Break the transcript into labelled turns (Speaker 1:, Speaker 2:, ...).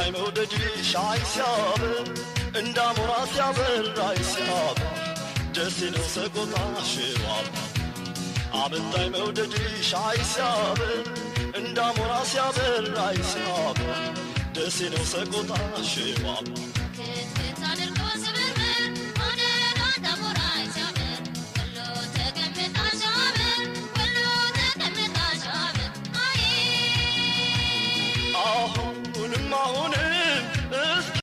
Speaker 1: አመጣኝ መውደድሽ አይሲያበር እንዳሞራ ሲያበር አይሲያበር ደስ ነው ሰቆጣሽ ዋባ አመጣኝ መውደድሽ አይሲያበር እንዳሞራ ሲያበር አይሲያበር ደስ ነው ሰቆጣሽ ዋባ